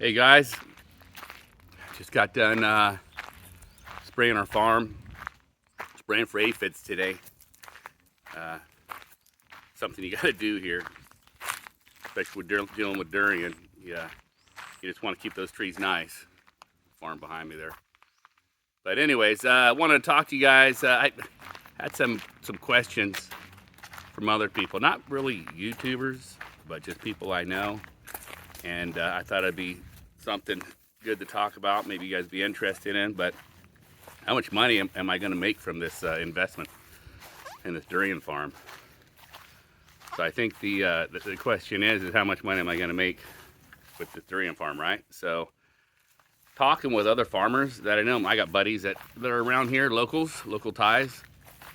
Hey guys, just got done spraying our farm, spraying for aphids today. Uh, Something you got to do here, especially with dealing with durian. Yeah, you just want to keep those trees nice. Farm behind me there. But anyways, I wanted to talk to you guys. I had some questions from other people, not really YouTubers, but just people I know, and I thought it'd be something good to talk about. Maybe you guys be interested in. But how much money am I going to make from this investment in this durian farm? So I think the question is how much money am I going to make with the durian farm, right? So talking with other farmers that I know, I got buddies that are around here, local Thais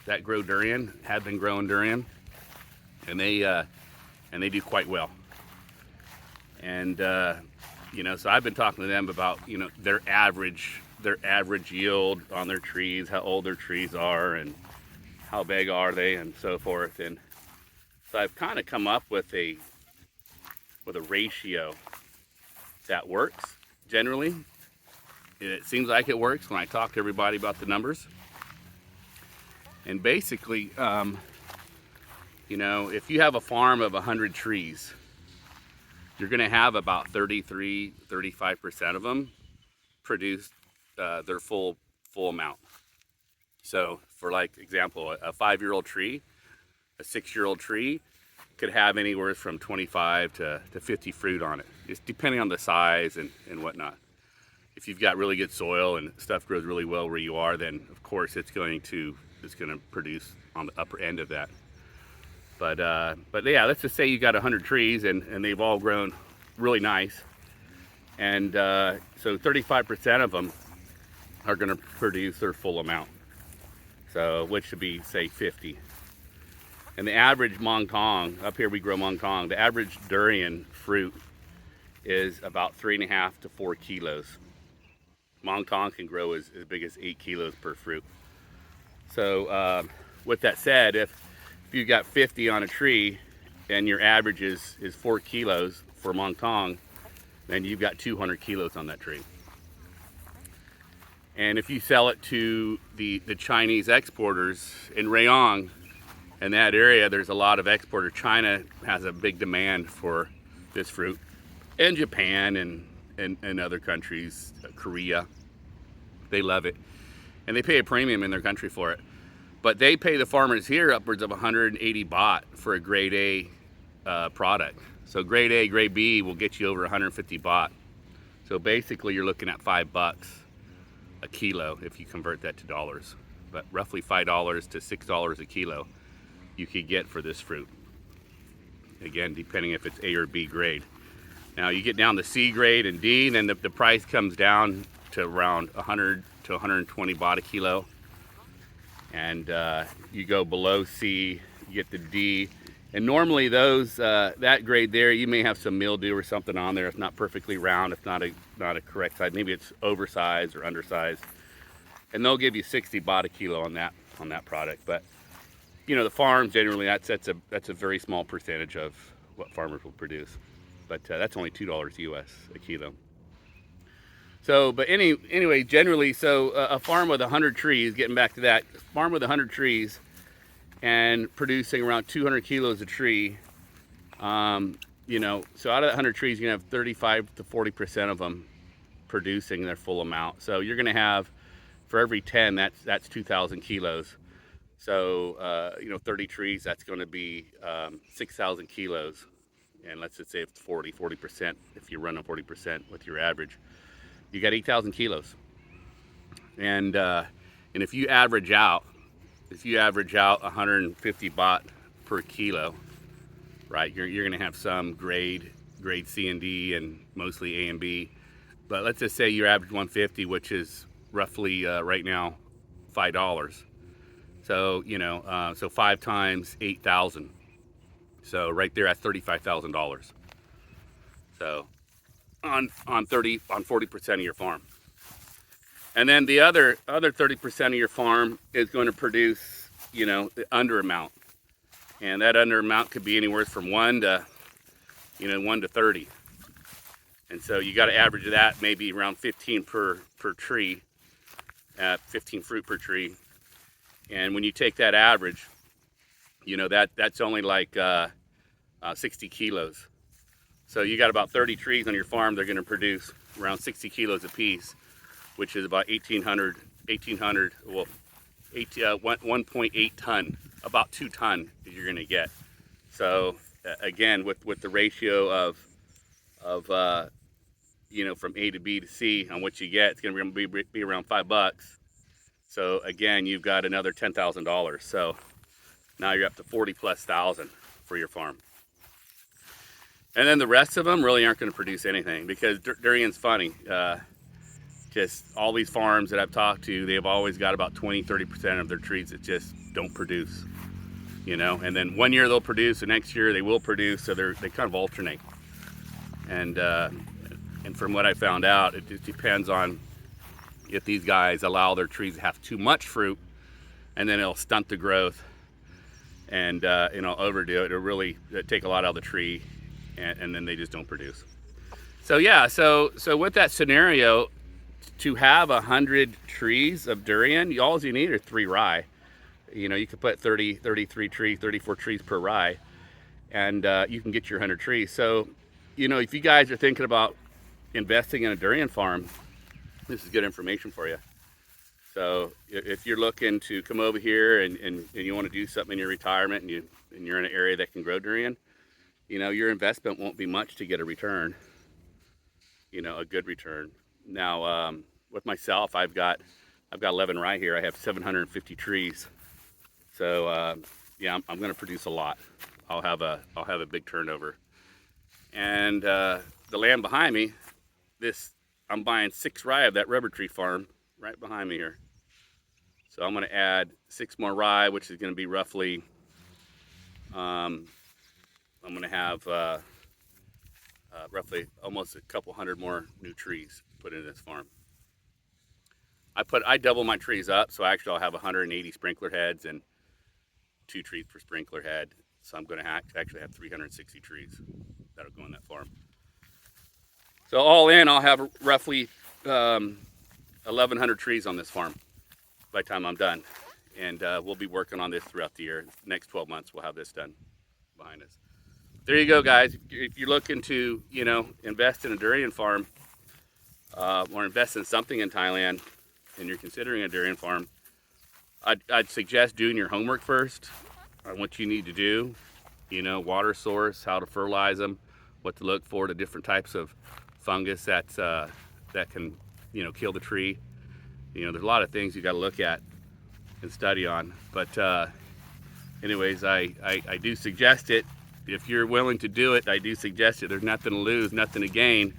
that grow durian, have been growing durian, and they do quite well. And so I've been talking to them about their average yield on their trees, how old their trees are, and how big are they, and so forth. And so I've kind of come up with a ratio that works generally. It seems like it works when I talk to everybody about the numbers. And basically, if you have a farm of 100 trees, you're going to have about 35% of them produce their full amount. So for like example, a 5-year-old tree, a 6-year-old tree could have anywhere from 25 to 50 fruit on it, just depending on the size and whatnot. If you've got really good soil and stuff grows really well where you are, then of course it's going to produce on the upper end of that. But yeah, let's just say you got 100 trees and they've all grown really nice, and so 35% of them are going to produce their full amount. So which should be say 50. And the average mongtong, up here we grow mongtong, the average durian fruit is about 3.5 to 4 kilos. Mongtong can grow as big as 8 kilos per fruit. So with that said, if you got 50 on a tree and your average is 4 kilos for mongtong, then you've got 200 kilos on that tree. And if you sell it to the Chinese exporters in Rayong, in that area, there's a lot of exporters. China has a big demand for this fruit, and Japan and other countries, Korea, they love it. And they pay a premium in their country for it. But they pay the farmers here upwards of 180 baht for a grade A product. So grade A, grade B will get you over 150 baht. So basically you're looking at $5 a kilo if you convert that to dollars. But roughly $5 to $6 a kilo you could get for this fruit. Again, depending if it's A or B grade. Now you get down to C grade and D, then the price comes down to around 100 to 120 baht a kilo. And you go below C, you get the D. And normally those, that grade there, you may have some mildew or something on there. It's not perfectly round, it's not a correct size. Maybe it's oversized or undersized. And they'll give you 60 baht a kilo on that product. But the farm generally, that's a very small percentage of what farmers will produce. But that's only $2 US a kilo. So, but anyway, generally, so a farm with 100 trees, getting back to that, farm with 100 trees and producing around 200 kilos a tree, so out of that 100 trees, you're going to have 35 to 40% of them producing their full amount. So you're going to have, for every 10, that's 2,000 kilos. So, 30 trees, that's going to be 6,000 kilos. And let's just say it's 40%, if you're running 40% with your average, you got 8,000 kilos. And if you average out 150 baht per kilo, right, you're going to have some grade C and D and mostly A and B. But let's just say you average 150, which is roughly right now $5. So, so 5 times 8,000. So right there at $35,000. So on 40% of your farm. And then the other 30% of your farm is going to produce, the under amount. And that under amount could be anywhere from 1 to 30. And so you got to average that maybe around 15 per tree, 15 fruit per tree. And when you take that average, you know, that's only like 60 kilos. So you got about 30 trees on your farm. They're going to produce around 60 kilos a piece, which is about 1,800, well, 1.8 ton, about 2 ton that you're going to get. So again, with the ratio of you know, from A to B to C on what you get, it's going to be around $5. So again, you've got another $10,000. So now you're up to 40,000+ for your farm. And then the rest of them really aren't going to produce anything, because durian's funny. Just all these farms that I've talked to, they've always got about 20-30% of their trees that just don't produce, you know. And then one year they'll produce, the next year they will produce, so they kind of alternate. And from what I found out, it just depends on if these guys allow their trees to have too much fruit, and then it'll stunt the growth and you know, overdo it. It'll really take a lot out of the tree, and then they just don't produce. So yeah, so with that scenario, to have 100 trees of durian, all you need are 3 rye. You know, you could put 33 trees, 34 trees per rye, and you can get your 100 trees. So, you know, if you guys are thinking about investing in a durian farm, this is good information for you. So if you're looking to come over here and you want to do something in your retirement, and you're in an area that can grow durian, you know, your investment won't be much to get a return, you know, a good return. Now, with myself, I've got 11 rye here. I have 750 trees. So yeah, I'm going to produce a lot. I'll have a big turnover. And the land behind me, I'm buying 6 rye of that rubber tree farm right behind me here. So I'm going to add 6 more rye, which is going to be roughly, I'm going to have roughly almost a couple hundred more new trees put in this farm. I double my trees up, so actually I'll have 180 sprinkler heads and 2 trees per sprinkler head. So I'm going to actually have 360 trees that'll go in that farm. So all in, I'll have roughly 1,100 trees on this farm by the time I'm done. And we'll be working on this throughout the year. The next 12 months, we'll have this done behind us. There you go, guys. If you're looking to, you know, invest in a durian farm or invest in something in Thailand, and you're considering a durian farm, I'd suggest doing your homework first on what you need to do. You know, water source, how to fertilize them, what to look for, the different types of fungus that can, you know, kill the tree. You know, there's a lot of things you got to look at and study on. But anyways, I do suggest it. If you're willing to do it, I do suggest it. There's nothing to lose, nothing to gain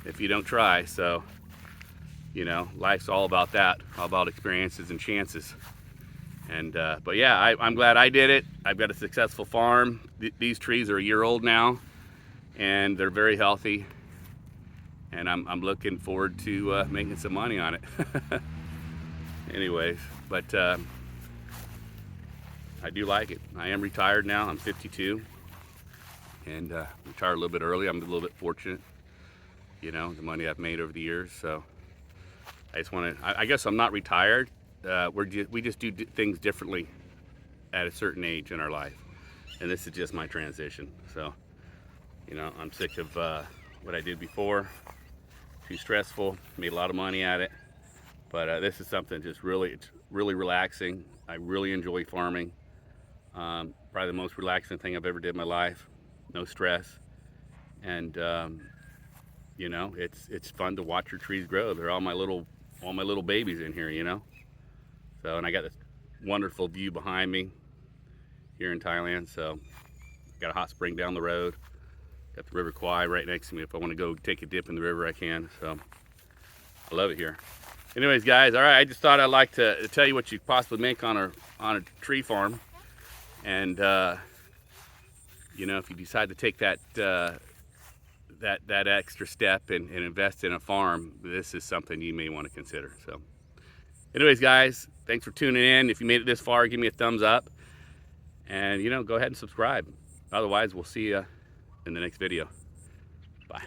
if you don't try. So, you know, life's all about that, all about experiences and chances. And but yeah, I'm glad I did it. I've got a successful farm. These trees are a year old now, and they're very healthy. And I'm looking forward to making some money on it. Anyways, but I do like it. I am retired now. I'm 52, and retired a little bit early. I'm a little bit fortunate, you know, the money I've made over the years. So I just want to. I guess I'm not retired. We just do things differently at a certain age in our life, and this is just my transition. So, you know, I'm sick of what I did before. Too stressful. Made a lot of money at it, but this is something it's really relaxing. I really enjoy farming. Probably the most relaxing thing I've ever did in my life. No stress, and you know, it's fun to watch your trees grow. They're all my little babies in here, you know. So, and I got this wonderful view behind me here in Thailand. So, got a hot spring down the road. Got the River Kwai right next to me. If I want to go take a dip in the river, I can. So, I love it here. Anyways, guys, all right. I just thought I'd like to tell you what you possibly make on a tree farm, and you know, if you decide to take that extra step and invest in a farm, this is something you may want to consider. So, anyways, guys, thanks for tuning in. If you made it this far, give me a thumbs up, and you know, go ahead and subscribe. Otherwise, we'll see you in the next video. Bye.